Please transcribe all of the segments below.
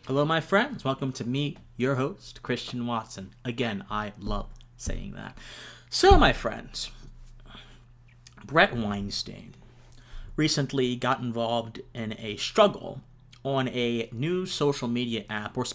Hello, my friends. Welcome to me, your host, Christian Watson. Again, I love saying that. So, my friends, Bret Weinstein recently got involved in a struggle on a new social media app, or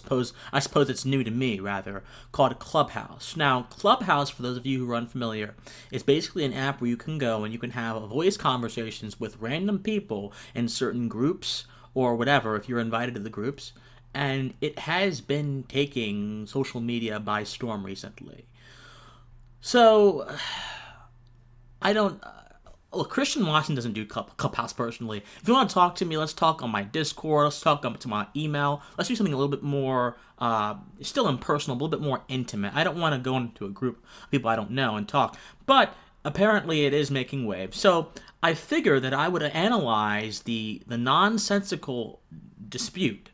I suppose it's new to me, rather, called Clubhouse. Now, Clubhouse, for those of you who are unfamiliar, is basically an app where you can go and you can have voice conversations with random people in certain groups, or whatever, if you're invited to the groups. And it has been taking social media by storm recently. So, I don't... Look, Christian Watson doesn't do Clubhouse personally. If you want to talk to me, let's talk on my Discord, let's talk to my email, let's do something a little bit more, still impersonal, but a little bit more intimate. I don't want to go into a group of people I don't know and talk. But, apparently it is making waves. So, I figured that I would analyze the nonsensical dispute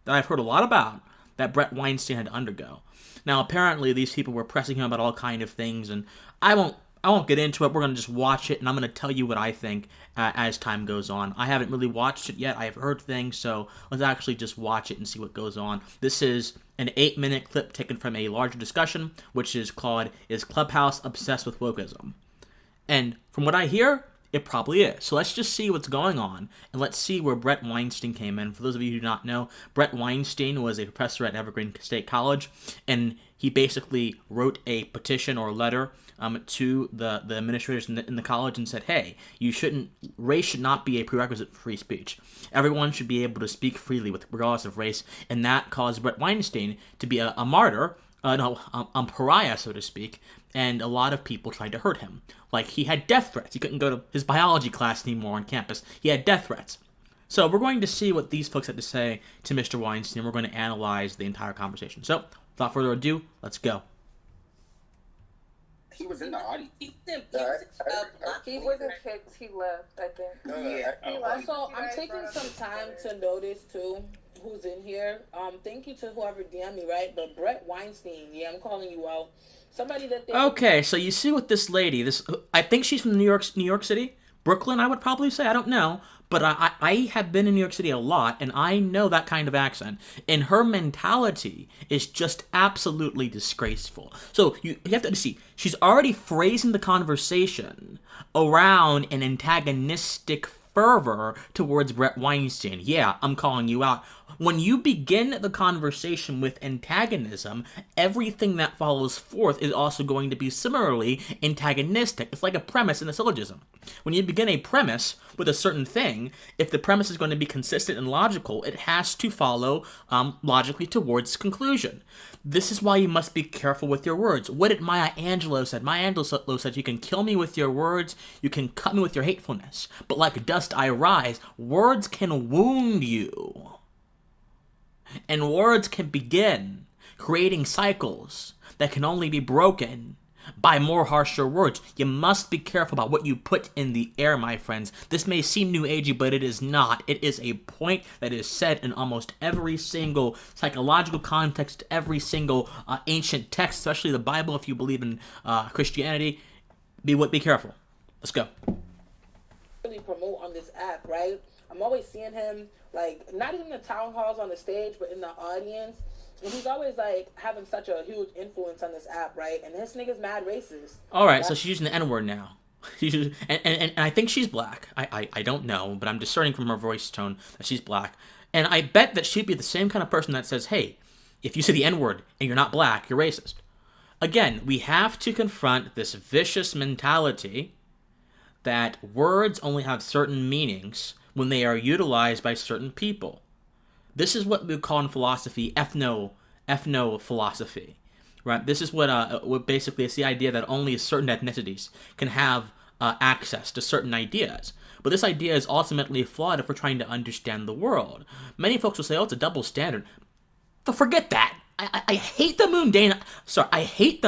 that I've heard a lot about that Bret Weinstein had to undergo. Now, apparently, these people were pressing him about all kind of things, and I won't get into it. We're going to just watch it, and I'm going to tell you what I think as time goes on. I haven't really watched it yet. I have heard things, so let's actually just watch it and see what goes on. This is an 8-minute clip taken from a larger discussion, which is called, Is Clubhouse Obsessed With Wokeism? And from what I hear, it probably is. So let's just see what's going on, and let's see where Bret Weinstein came in. For those of you who do not know, Bret Weinstein was a professor at Evergreen State College, and he basically wrote a petition or letter to the administrators in the college and said, hey, race should not be a prerequisite for free speech. Everyone should be able to speak freely regardless of race, and that caused Bret Weinstein to be a martyr, a pariah, so to speak, and a lot of people tried to hurt him. Like, he had death threats. He couldn't go to his biology class anymore on campus. He had death threats. So we're going to see what these folks had to say to Mr. Weinstein. We're going to analyze the entire conversation. So, without further ado, let's go. He was in the audience. He wasn't kicked. He left, I think. So I'm taking some time to notice too who's in here. Thank you to whoever DM'd me, right? But Bret Weinstein, I'm calling you out. Somebody that they... Okay, so you see what this lady, I think she's from New York City? Brooklyn, I would probably say. I don't know. But I have been in New York City a lot, and I know that kind of accent. And her mentality is just absolutely disgraceful. So you have to see, she's already phrasing the conversation around an antagonistic fervor towards Bret Weinstein. Yeah, I'm calling you out. When you begin the conversation with antagonism, everything that follows forth is also going to be similarly antagonistic. It's like a premise in a syllogism. When you begin a premise with a certain thing, if the premise is going to be consistent and logical, it has to follow logically towards conclusion. This is why you must be careful with your words. What did Maya Angelou said? Maya Angelou said, you can kill me with your words, you can cut me with your hatefulness, but like dust I rise. Words can wound you. And words can begin creating cycles that can only be broken by more harsher words. You must be careful about what you put in the air, my friends. This may seem new agey, but it is not. It is a point that is said in almost every single psychological context, every single ancient text, especially the Bible if you believe in Christianity. Be careful. Let's go. Really promote on this app, right? I'm always seeing him, like, not even in the town halls on the stage, but in the audience. And he's always, like, having such a huge influence on this app, right? And this nigga's mad racist. All right, so she's using the N-word now. And I think she's black. I don't know, but I'm discerning from her voice tone that she's black. And I bet that she'd be the same kind of person that says, hey, if you say the N-word and you're not black, you're racist. Again, we have to confront this vicious mentality that words only have certain meanings when they are utilized by certain people. This is what we call in philosophy ethno-philosophy, right? This is what basically is the idea that only certain ethnicities can have access to certain ideas. But this idea is ultimately flawed if we're trying to understand the world. Many folks will say, oh, it's a double standard. But forget that. I hate the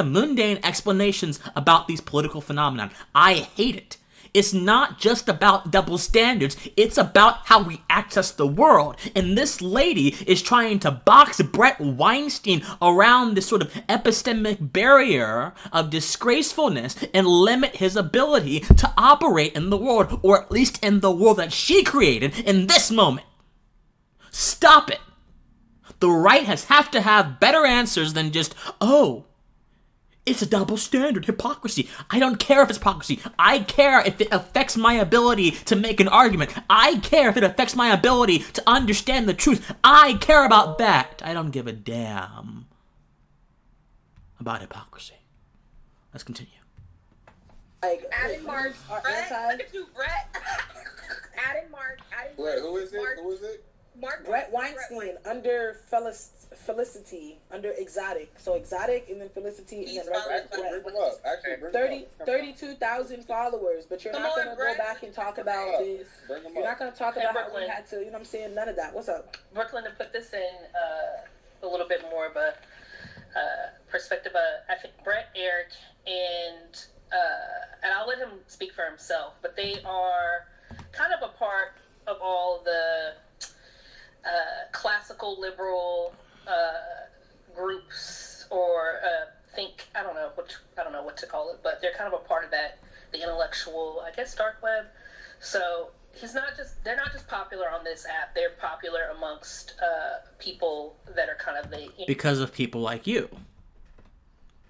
mundane explanations about these political phenomena. I hate it. It's not just about double standards, it's about how we access the world. And this lady is trying to box Bret Weinstein around this sort of epistemic barrier of disgracefulness and limit his ability to operate in the world, or at least in the world that she created in this moment. Stop it. The right have to have better answers than just, oh, it's a double standard, hypocrisy. I don't care if it's hypocrisy. I care if it affects my ability to make an argument. I care if it affects my ability to understand the truth. I care about that. I don't give a damn about hypocrisy. Let's continue. Like, Adam Mark, Brett, anti. look at you, Brett. Adam Mark. Wait, who is it? Who is it? Mark. Brett Weinstein under Felicity, under Exotic. So Exotic and then Felicity and then Bring him up. Actually, bring 32,000 followers. But you're not going to go back and talk about this. You're not going to talk about how we had to, you know what I'm saying? None of that. What's up? Brooklyn, to put this in a little bit more of a perspective, I think Brett, Eric, and I'll let him speak for himself, but they are kind of a part of all the classical liberal groups, or I don't know what to call it, but they're kind of a part of that, the intellectual, I guess, dark web. So they're not just popular on this app, they're popular amongst people that are kind of because of people like you.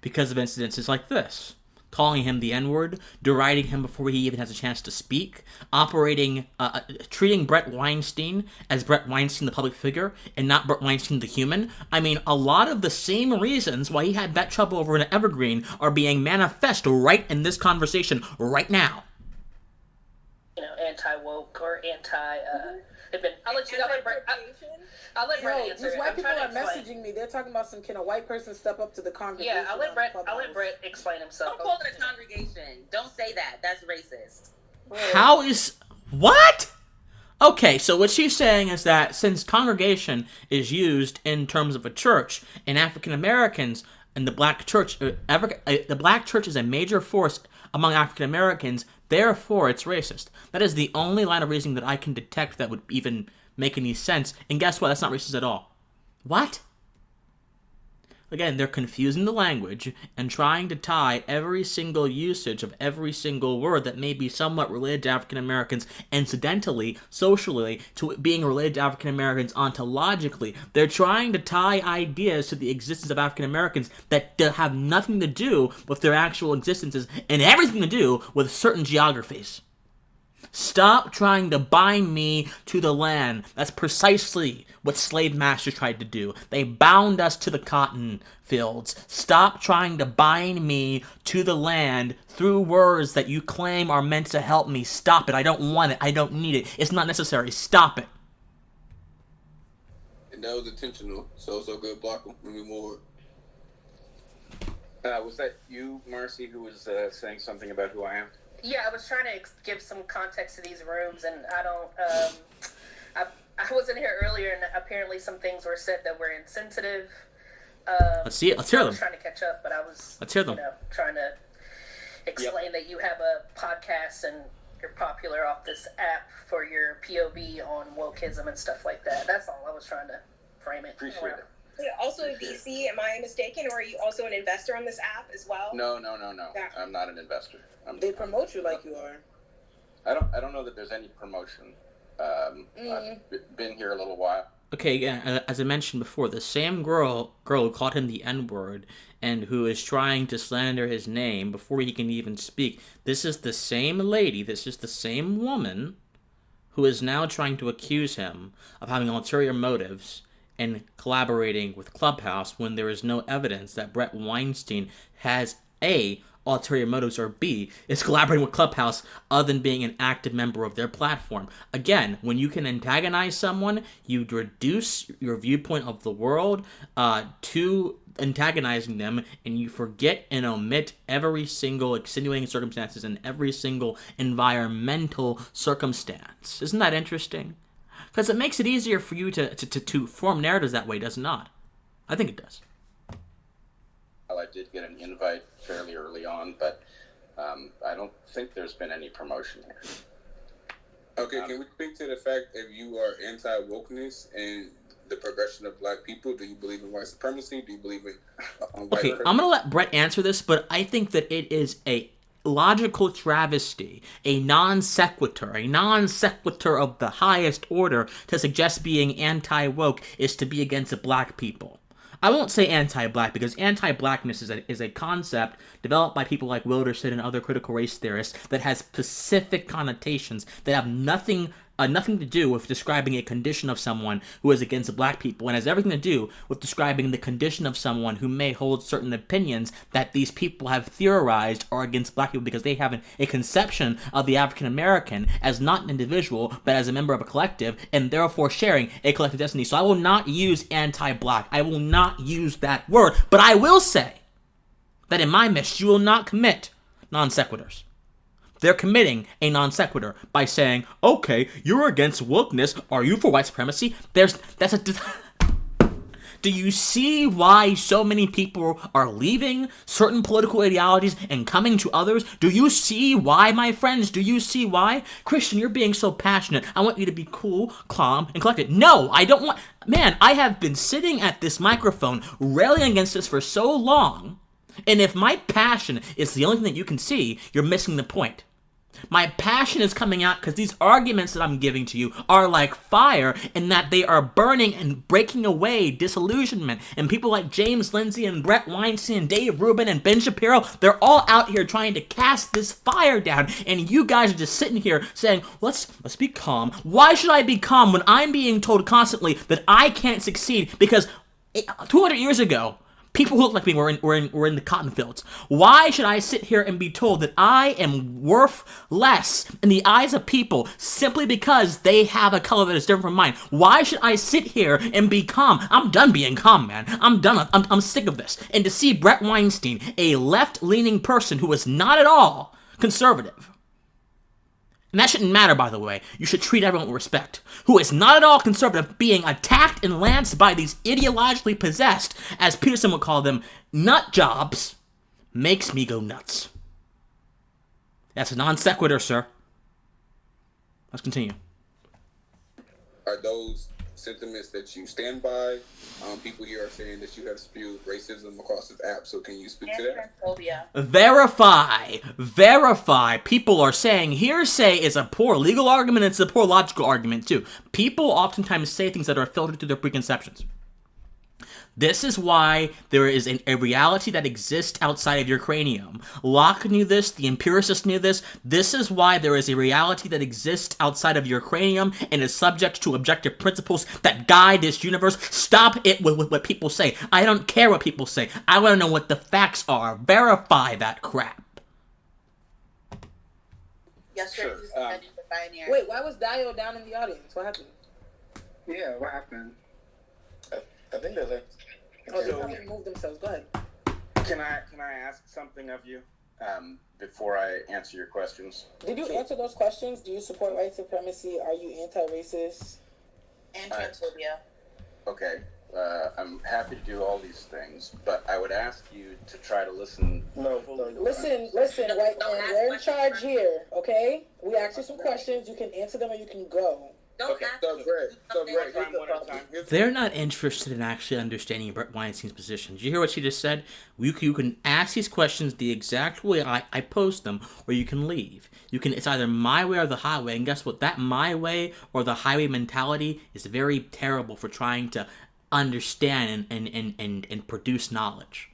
Because of incidences like this. Calling him the N-word, deriding him before he even has a chance to speak, treating Bret Weinstein as Bret Weinstein the public figure and not Bret Weinstein the human. I mean, a lot of the same reasons why he had that trouble over in Evergreen are being manifest right in this conversation right now. Anti-woke or I'll let Brett answer. These white people are messaging me. They're talking about some kind of white person step up to the congregation. Yeah, I'll let Brett explain himself. Don't call it a congregation. Don't say that. That's racist. How is... What? Okay, so what she's saying is that since congregation is used in terms of a church, and African Americans and the black church, the black church is a major force among African Americans, therefore it's racist. That is the only line of reasoning that I can detect that would even make any sense. And guess what? That's not racist at all. What? Again, they're confusing the language and trying to tie every single usage of every single word that may be somewhat related to African Americans, incidentally, socially, to being related to African Americans ontologically. They're trying to tie ideas to the existence of African Americans that have nothing to do with their actual existences and everything to do with certain geographies. Stop trying to bind me to the land. That's precisely what slave masters tried to do. They bound us to the cotton fields. Stop trying to bind me to the land through words that you claim are meant to help me. Stop it. I don't want it. I don't need it. It's not necessary. Stop it. And that was intentional. So good. Block them. Moving forward. Was that you, Marcy, who was saying something about who I am? Yeah, I was trying to give some context to these rooms, and I wasn't here earlier, and apparently some things were said that were insensitive. Let's see it. Let's hear them. I was trying to catch up, but I was Let's hear them. Trying to explain that you have a podcast and you're popular off this app for your POV on wokeism and stuff like that. That's all I was trying to frame it. Appreciate it. Also a VC, am I mistaken, or are you also an investor on this app as well? No. Yeah. I'm not an investor. They promote you like you are. I don't know that there's any promotion. I've been here a little while. Okay, yeah, as I mentioned before, the same girl who called him the N-word and who is trying to slander his name before he can even speak, this is the same lady, this is the same woman who is now trying to accuse him of having ulterior motives and collaborating with Clubhouse when there is no evidence that Bret Weinstein has A, ulterior motives, or B, is collaborating with Clubhouse other than being an active member of their platform. Again, when you can antagonize someone, you reduce your viewpoint of the world to antagonizing them, and you forget and omit every single extenuating circumstances and every single environmental circumstance. Isn't that interesting? Because it makes it easier for you to form narratives that way, does it not? I think it does. Well, I did get an invite fairly early on, but I don't think there's been any promotion here. Okay, can we speak to the fact if you are anti-wokeness and the progression of black people? Do you believe in white supremacy? Do you believe in white Okay, I'm going to let Brett answer this, but I think that it is a logical travesty, a non sequitur of the highest order to suggest being anti-woke is to be against black people. I won't say anti-black because anti-blackness is a concept developed by people like Wilderson and other critical race theorists that has specific connotations that have nothing to do with describing a condition of someone who is against black people, and has everything to do with describing the condition of someone who may hold certain opinions that these people have theorized are against black people because they have a conception of the African American as not an individual, but as a member of a collective, and therefore sharing a collective destiny. So I will not use anti-black. I will not use that word, but I will say that in my midst, you will not commit non sequiturs. They're committing a non sequitur by saying, okay, you're against wokeness. Are you for white supremacy? Do you see why so many people are leaving certain political ideologies and coming to others? Do you see why, my friends? Do you see why? Christian, you're being so passionate. I want you to be cool, calm, and collected. No, I don't want... Man, I have been sitting at this microphone railing against this for so long, and if my passion is the only thing that you can see, you're missing the point. My passion is coming out because these arguments that I'm giving to you are like fire in that they are burning and breaking away disillusionment. And people like James Lindsay and Bret Weinstein and Dave Rubin and Ben Shapiro, they're all out here trying to cast this fire down. And you guys are just sitting here saying, let's be calm. Why should I be calm when I'm being told constantly that I can't succeed? Because 200 years ago, people who look like me were in the cotton fields. Why should I sit here and be told that I am worth less in the eyes of people simply because they have a color that is different from mine? Why should I sit here and be calm? I'm done being calm, man. I'm done. I'm sick of this. And to see Bret Weinstein, a left-leaning person who is not at all conservative, and that shouldn't matter, by the way. You should treat everyone with respect. Who is not at all conservative, being attacked and lanced by these ideologically possessed, as Peterson would call them, nut jobs, makes me go nuts. That's a non sequitur, sir. Let's continue. Are those sentiments that you stand by? People here are saying that you have spewed racism across this app, so can you speak to that? Transphobia. Verify. People are saying hearsay is a poor legal argument, it's a poor logical argument too. People oftentimes say things that are filtered through their preconceptions. This is why there is a reality that exists outside of your cranium. Locke knew this, the empiricists knew this. This is why there is a reality that exists outside of your cranium and is subject to objective principles that guide this universe. Stop it with what people say. I don't care what people say. I want to know what the facts are. Verify that crap. Yesterday, Sure. you said you were binary. Wait, why was Dio down in the audience? What happened? Yeah, what happened? I think they're left. Oh, they probably moved themselves. Go ahead. Can I ask something of you before I answer your questions? Did you answer those questions? Do you support white supremacy? Are you anti-racist? And transphobia. Okay, I'm happy to do all these things, but I would ask you to try to listen. Listen, white man. We're in charge here, okay? We asked you some questions. You can answer them or you can go. Don't Okay, ask so me to Brett, do so something Brett, like here's the problem. They're not interested in actually understanding Bret Weinstein's position. Did you hear what she just said? You can ask these questions the exact way I posed them, or you can leave. It's either my way or the highway, and guess what? That my way or the highway mentality is very terrible for trying to understand and produce knowledge.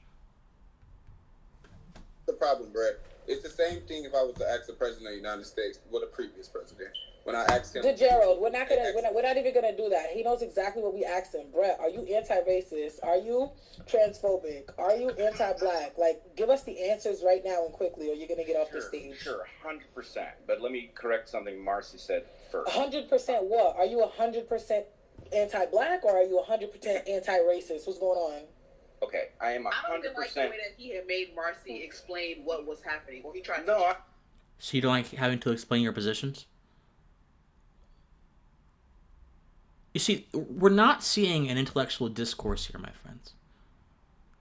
The problem, Brett. It's the same thing if I was to ask the president of the United States, what a previous president. When I asked him, Gerald, we're not even gonna do that. He knows exactly what we asked him. Brett, are you anti-racist? Are you transphobic? Are you anti-black? Like, give us the answers right now and quickly, or you're gonna get off the stage. Sure, 100%. But let me correct something Marcy said first. 100% what? Are you 100% anti-black, or are you 100% anti-racist? What's going on? Okay, I am 100%. I don't even like the way that he had made Marcy explain what was happening. Or he tried to. No, So you don't like having to explain your positions? You see, we're not seeing an intellectual discourse here, my friends.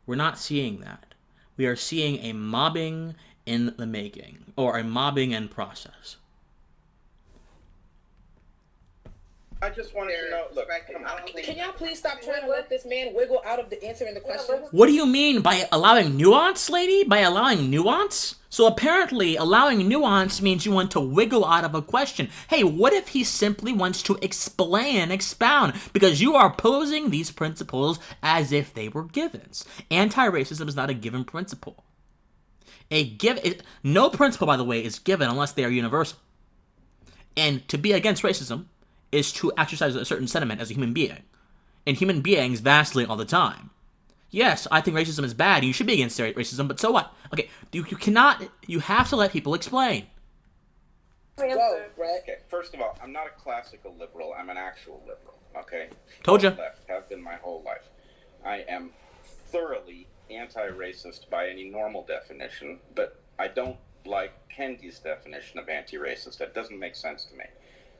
We're not seeing that. We are seeing a mobbing in the making, or a mobbing in process. I just wanted to know. Look, Can y'all please stop trying to let this man wiggle out of the answering the question? What do you mean by allowing nuance, lady? By allowing nuance? So apparently, allowing nuance means you want to wiggle out of a question. Hey, what if he simply wants to explain and expound? Because you are posing these principles as if they were givens. Anti-racism is not a given principle. No principle, by the way, is given unless they are universal. And to be against racism is to exercise a certain sentiment as a human being. And human beings vacillate all the time. Yes, I think racism is bad, and you should be against racism, but so what? Okay, you have to let people explain. Go, Brett. Okay, first of all, I'm not a classical liberal, I'm an actual liberal, okay? Told ya. Left, have been my whole life. I am thoroughly anti-racist by any normal definition, but I don't like Kendi's definition of anti-racist. That doesn't make sense to me.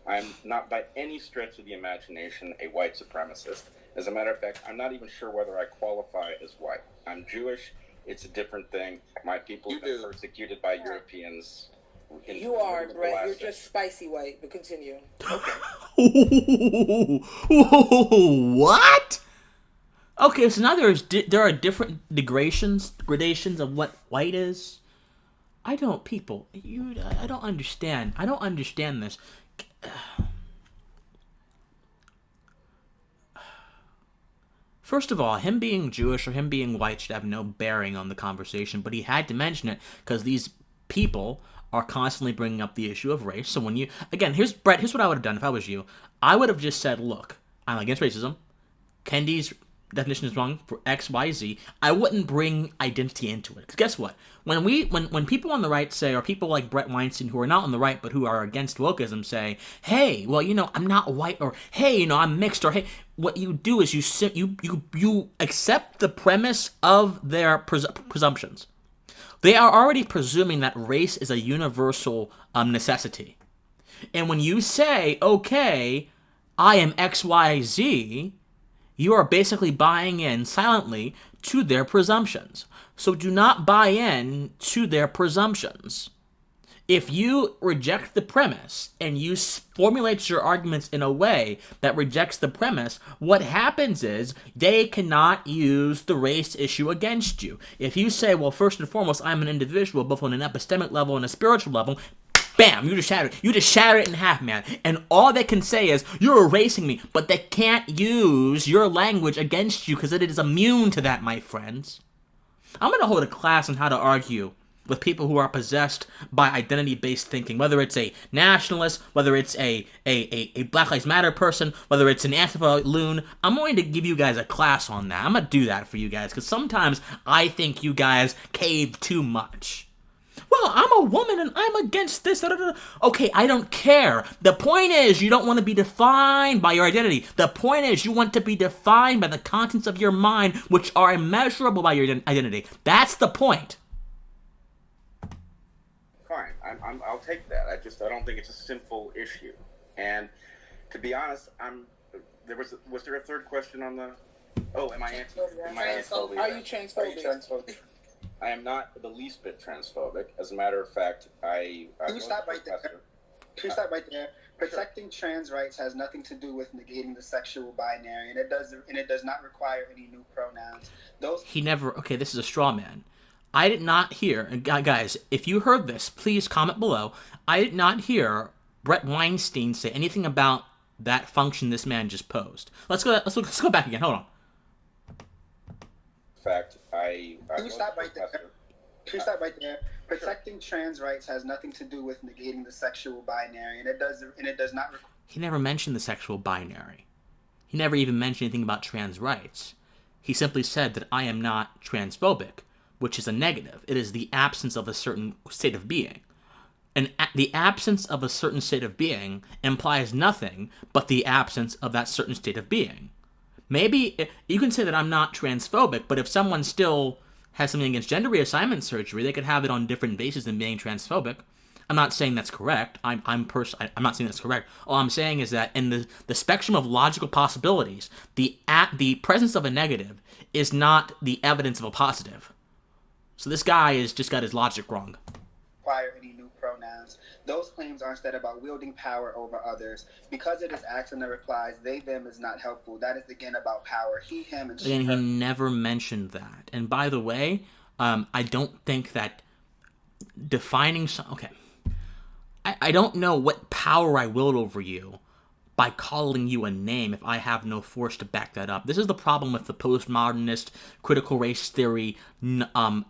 I'm not by any stretch of the imagination a white supremacist. As a matter of fact, I'm not even sure whether I qualify as white. I'm Jewish. It's a different thing. My people have been persecuted by Europeans. You are, Brett. You're just spicy white, but continue. What? Okay, so now there are different gradations of what white is. I don't understand. I don't understand this. First of all, him being Jewish or him being white should have no bearing on the conversation, but he had to mention it because these people are constantly bringing up the issue of race. So when here's what I would have done if I was you. I would have just said, look, I'm against racism. Kendi's definition is wrong for X, Y, Z. I wouldn't bring identity into it. Because guess what? When people on the right say, or people like Bret Weinstein who are not on the right but who are against wokeism say, hey, well, I'm not white, or hey, I'm mixed, or hey, what you do is you accept the premise of their presumptions. They are already presuming that race is a universal necessity. And when you say, okay, I am X, Y, Z, you are basically buying in silently to their presumptions. So do not buy in to their presumptions. If you reject the premise and you formulate your arguments in a way that rejects the premise, what happens is they cannot use the race issue against you. If you say, well, first and foremost, I'm an individual, both on an epistemic level and a spiritual level, bam, you just shatter it in half, man. And all they can say is, you're erasing me, but they can't use your language against you because it is immune to that, my friends. I'm going to hold a class on how to argue with people who are possessed by identity-based thinking, whether it's a nationalist, whether it's a Black Lives Matter person, whether it's an Antifa loon. I'm going to give you guys a class on that. I'm going to do that for you guys, because sometimes I think you guys cave too much. Well, I'm a woman and I'm against this. Okay, I don't care. The point is you don't want to be defined by your identity. The point is you want to be defined by the contents of your mind, which are immeasurable by your identity. That's the point. Fine, I'll take that. I don't think it's a simple issue. And to be honest, was there a third question on the? Oh, am I anti-transphobic? Are you transphobic? I am not the least bit transphobic. As a matter of fact, Can you stop right there? Protecting trans rights has nothing to do with negating the sexual binary, and it does not require any new pronouns. Okay, this is a straw man. I did not hear, and guys, if you heard this, please comment below. I did not hear Bret Weinstein say anything about that function this man just posed. Let's go back again. Hold on. Fact, Can you stop right there? Protecting trans rights has nothing to do with negating the sexual binary, and it does not. He never mentioned the sexual binary. He never even mentioned anything about trans rights. He simply said that I am not transphobic, which is a negative. It is the absence of a certain state of being. And the absence of a certain state of being implies nothing but the absence of that certain state of being. Maybe you can say that I'm not transphobic, but if someone still has something against gender reassignment surgery, they could have it on different bases than being transphobic. I'm not saying that's correct. I'm not saying that's correct. All I'm saying is that in the spectrum of logical possibilities, the presence of a negative is not the evidence of a positive. So this guy has just got his logic wrong. Require any new pronouns. violence. Those claims are instead about wielding power over others. Because it is acts and the replies, they, them is not helpful. That is again about power. He, him, and she, And her. he never mentioned that. And by the way, I don't think that defining okay. I don't know what power I wield over you by calling you a name if I have no force to back that up. This is the problem with the postmodernist critical race theory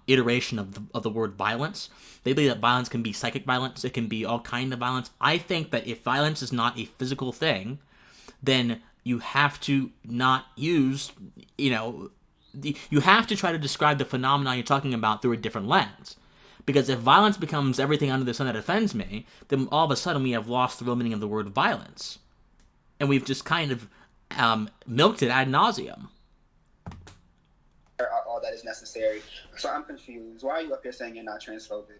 iteration of the word violence. They believe that violence can be psychic violence, it can be all kind of violence. I think that if violence is not a physical thing, then you have to not use, you have to try to describe the phenomenon you're talking about through a different lens. Because if violence becomes everything under the sun that offends me, then all of a sudden we have lost the real meaning of the word violence. And we've just kind of milked it ad nauseum. All that is necessary. So I'm confused. Why are you up here saying you're not transphobic?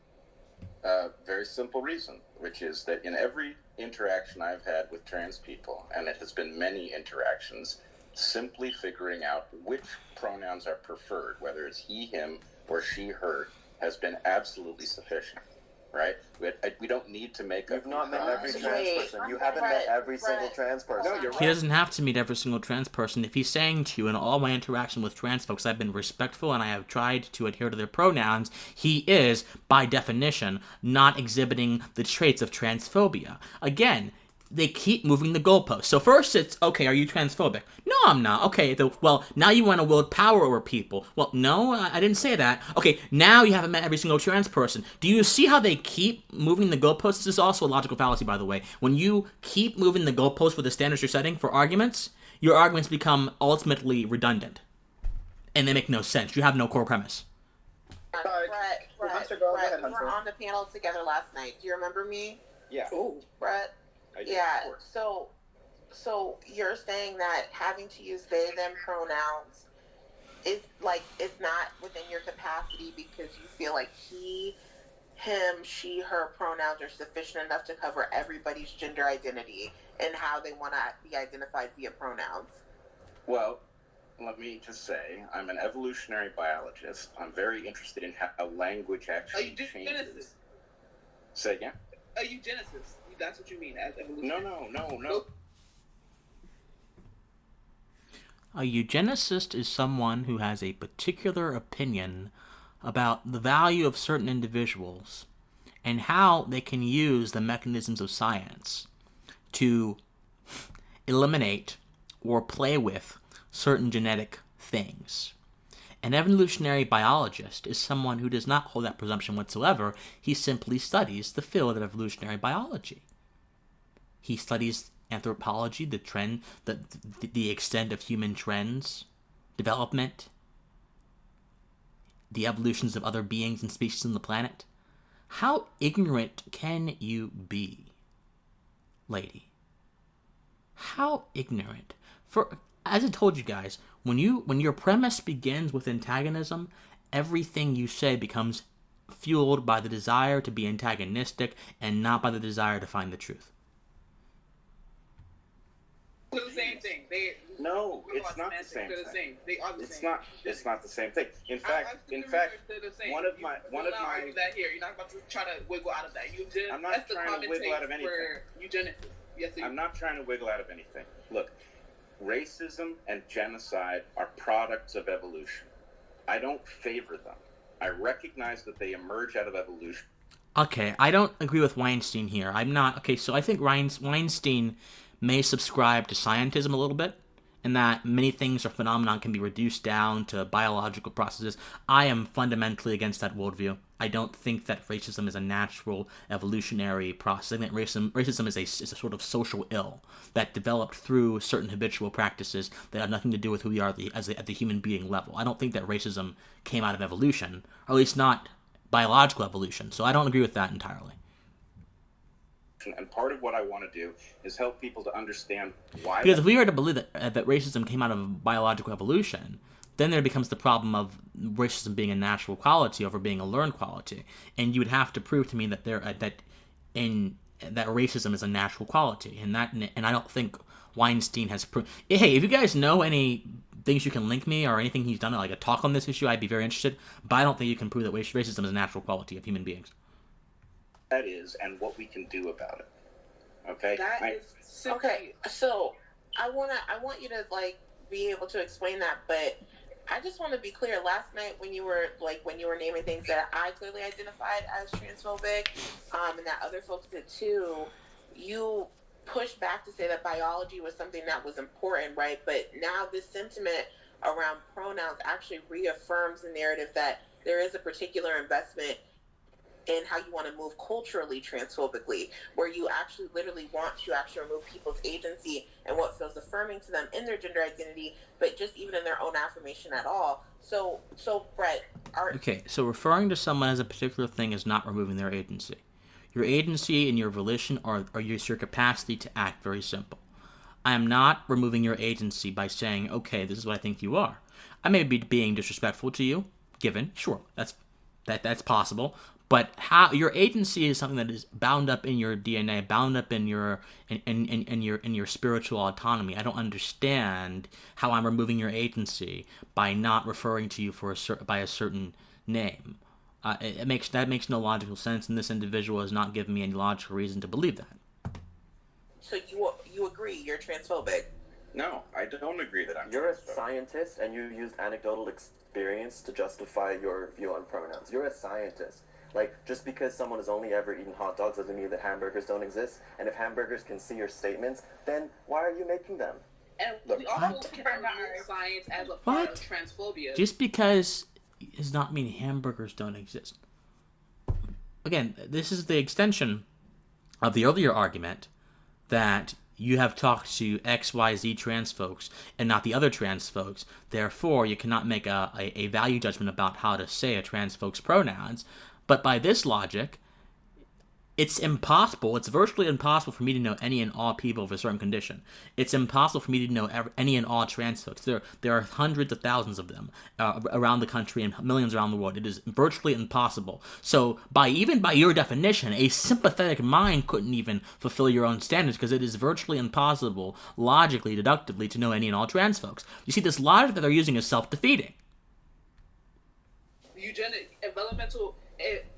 Very simple reason, which is that in every interaction I've had with trans people, and it has been many interactions, simply figuring out which pronouns are preferred, whether it's he, him, or she, her, has been absolutely sufficient, right? We don't need to make You've not met every trans person. You haven't met every single trans person. No, you're right. He doesn't have to meet every single trans person. If he's saying to you, in all my interaction with trans folks, I've been respectful and I have tried to adhere to their pronouns, he is, by definition, not exhibiting the traits of transphobia. Again, they keep moving the goalposts. So first it's, okay, are you transphobic? No, I'm not. Okay, well, now you want to wield power over people. Well, no, I didn't say that. Okay, now you haven't met every single trans person. Do you see how they keep moving the goalposts? This is also a logical fallacy, by the way. When you keep moving the goalposts for the standards you're setting for arguments, your arguments become ultimately redundant. And they make no sense. You have no core premise. Brett, we were on the panel together last night. Do you remember me? Yeah. Ooh, Brett. I did, Yeah. of course. So you're saying that having to use they them pronouns is not within your capacity because you feel like he, him, she, her pronouns are sufficient enough to cover everybody's gender identity and how they want to be identified via pronouns. Well, let me just say, I'm an evolutionary biologist. I'm very interested in how language actually changes. Say again? A eugenicist. That's what you mean as evolution. No. A eugenicist is someone who has a particular opinion about the value of certain individuals and how they can use the mechanisms of science to eliminate or play with certain genetic things. An evolutionary biologist is someone who does not hold that presumption whatsoever. He simply studies the field of evolutionary biology. He studies anthropology, the extent of human trends, development, the evolutions of other beings and species on the planet. How ignorant can you be, lady? How ignorant? For as I told you guys, when your premise begins with antagonism, everything you say becomes fueled by the desire to be antagonistic and not by the desire to find the truth. They're the same thing. No, it's not the same thing. thing. They are the same. It's not the same thing. In fact, one of my that here. You're not about to try to wiggle out of that. I'm not trying to wiggle out of anything. Eugenics. Yes, I'm not trying to wiggle out of anything. Look, racism and genocide are products of evolution. I don't favor them. I recognize that they emerge out of evolution. Okay, I don't agree with Weinstein here. So I think Weinstein may subscribe to scientism a little bit, and that many things or phenomenon can be reduced down to biological processes. I am fundamentally against that worldview. I don't think that racism is a natural evolutionary process. I think racism is a sort of social ill that developed through certain habitual practices that have nothing to do with who we are at the human being level. I don't think that racism came out of evolution, or at least not biological evolution. So I don't agree with that entirely. And part of what I want to do is help people to understand why. Because if we were to believe that racism came out of biological evolution, then there becomes the problem of racism being a natural quality over being a learned quality, and you would have to prove to me that that racism is a natural quality, and I don't think Weinstein has proved. Hey, if you guys know any things you can link me or anything he's done, like a talk on this issue, I'd be very interested. But I don't think you can prove that racism is a natural quality of human beings. that is and what we can do about it. Okay? Okay, so I want you to like be able to explain that, but I just want to be clear. Last night when you were naming things that I clearly identified as transphobic, and that other folks did too, you pushed back to say that biology was something that was important, right? But now this sentiment around pronouns actually reaffirms the narrative that there is a particular investment in how you want to move culturally transphobically, where you actually literally want to actually remove people's agency and what feels affirming to them in their gender identity, but just even in their own affirmation at all. So Bret, okay, so referring to someone as a particular thing is not removing their agency. Your agency and your volition are your capacity to act. Very simple. I am not removing your agency by saying, okay, this is what I think you are. I may be being disrespectful to you, given, sure, that's possible. But how your agency is something that is bound up in your DNA, bound up in your in your spiritual autonomy. I don't understand how I'm removing your agency by not referring to you by a certain name. That makes no logical sense, and this individual has not given me any logical reason to believe that. So you agree you're transphobic? No, I don't agree that I'm You're transphobic. a scientist, and you used anecdotal experience to justify your view on pronouns. You're a scientist. Like, just because someone has only ever eaten hot dogs doesn't mean that hamburgers don't exist. And if hamburgers can see your statements, then why are you making them? And we also cannot use science as a part of transphobia. Just because does not mean hamburgers don't exist. Again, this is the extension of the earlier argument that you have talked to XYZ trans folks and not the other trans folks. Therefore, you cannot make a value judgment about how to say a trans folk's pronouns. But by this logic, it's virtually impossible for me to know any and all people of a certain condition. It's impossible for me to know any and all trans folks. There are hundreds of thousands of them around the country and millions around the world. It is virtually impossible. So even by your definition, a sympathetic mind couldn't even fulfill your own standards, because it is virtually impossible, logically, deductively, to know any and all trans folks. You see, this logic that they're using is self-defeating.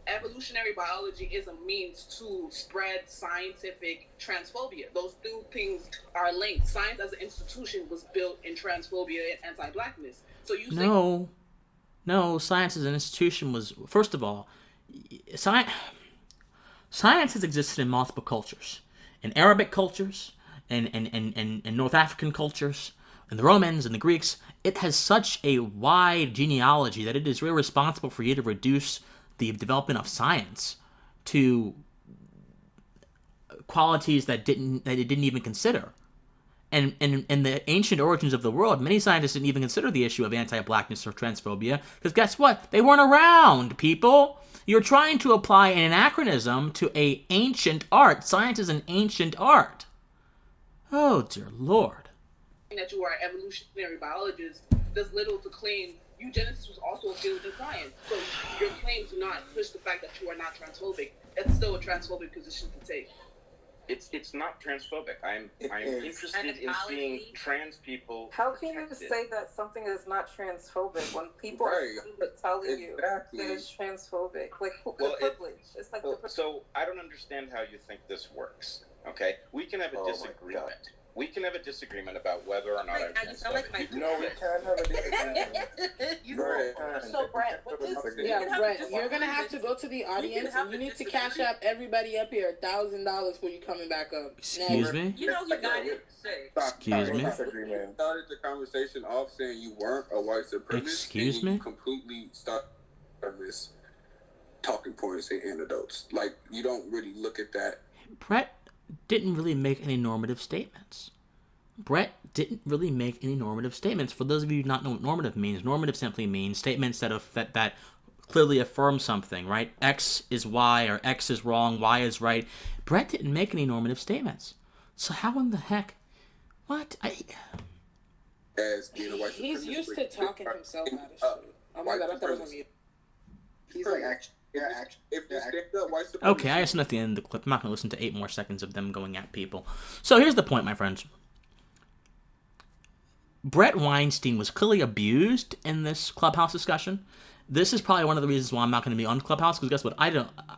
Evolutionary biology is a means to spread scientific transphobia. Those two things are linked. Science as an institution was built in transphobia and anti-blackness. So you No, science as an institution was, first of all, science has existed in multiple cultures. In Arabic cultures, in North African cultures, in the Romans and the Greeks. It has such a wide genealogy that it is really responsible for you to reduce the development of science to qualities that it didn't even consider. And in the ancient origins of the world, many scientists didn't even consider the issue of anti-blackness or transphobia, because guess what? They weren't around, people. You're trying to apply an anachronism to an ancient art. Science is an ancient art. Oh, dear Lord. That you are an evolutionary biologist does little to claim eugenics was also a field in science. So your claims do not push the fact that you are not transphobic. It's still a transphobic position to take. It's not transphobic. I'm interested in seeing trans people. How can you say that something is not transphobic when people are telling you that it's transphobic? Like, the privilege. It's like the privilege. So I don't understand how you think this works. Okay, we can have a disagreement. We can have a disagreement about whether or not I'm transphobic. No, we can't have a disagreement. So Bret, Bret, you're gonna have to go to the audience and you need to cash out everybody up here $1,000 for you coming back up. Excuse me? You know you got it. Excuse me? You started the conversation off saying you weren't a white supremacist. Excuse and you me? completely stopped this talking points and anecdotes. Like, you don't really look at that. Bret didn't really make any normative statements. For those of you who do not know what normative simply means statements that clearly affirm something, right? X is Y, or X is wrong, Y is right. Bret didn't make any normative statements. So how in the heck? What? As being a white He's used to talking himself out of shit. Oh my god, I thought it was on you. He's like, actually. If you stand up, white supremacy. Okay, I listened at the end of the clip. I'm not going to listen to 8 more seconds of them going at people. So here's the point, my friends. Bret Weinstein was clearly abused in this Clubhouse discussion. this is probably one of the reasons why I'm not going to be on Clubhouse, because guess what?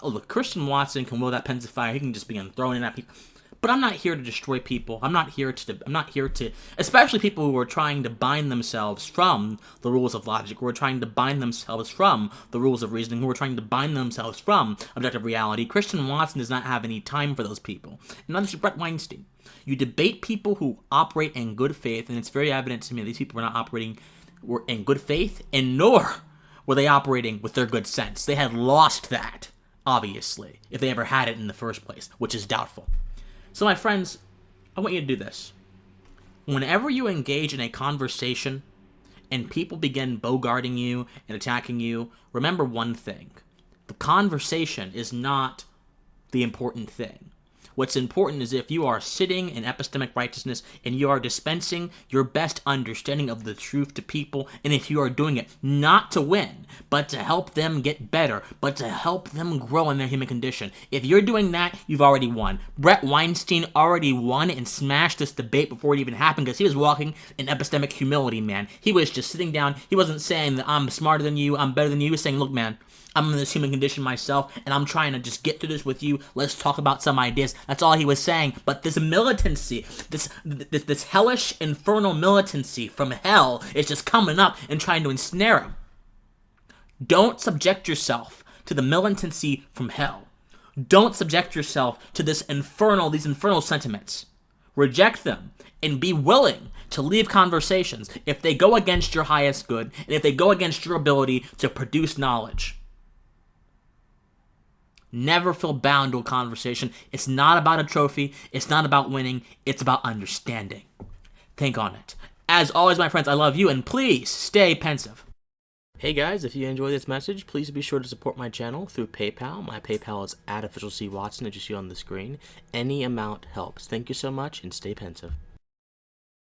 Look, Christian Watson can will that pen fire. He can just begin throwing it at people. But I'm not here to destroy people. I'm not here to, especially people who are trying to bind themselves from the rules of logic, who are trying to bind themselves from the rules of reasoning, who are trying to bind themselves from objective reality. Christian Watson does not have any time for those people. And neither does Bret Weinstein. You debate people who operate in good faith, and it's very evident to me these people were in good faith, and nor were they operating with their good sense. They had lost that, obviously, if they ever had it in the first place, which is doubtful. So my friends, I want you to do this. Whenever you engage in a conversation and people begin bogarting you and attacking you, remember one thing. The conversation is not the important thing. What's important is if you are sitting in epistemic righteousness and you are dispensing your best understanding of the truth to people, and if you are doing it not to win, but to help them get better, but to help them grow in their human condition. If you're doing that, you've already won. Bret Weinstein already won and smashed this debate before it even happened because he was walking in epistemic humility, man. He was just sitting down. He wasn't saying that I'm smarter than you, I'm better than you. He was saying, look, man, I'm in this human condition myself, and I'm trying to just get through this with you. Let's talk about some ideas. That's all he was saying. But this militancy, this hellish, infernal militancy from hell is just coming up and trying to ensnare him. Don't subject yourself to the militancy from hell. Don't subject yourself to these infernal sentiments. Reject them and be willing to leave conversations if they go against your highest good and if they go against your ability to produce knowledge. Never feel bound to a conversation. It's not about a trophy. It's not about winning. It's about understanding. Think on it. As always, my friends, I love you, and please stay pensive. Hey guys, if you enjoyed this message, please be sure to support my channel through PayPal. My PayPal is @officialcwatson, as you see on the screen. Any amount helps. Thank you so much, and stay pensive.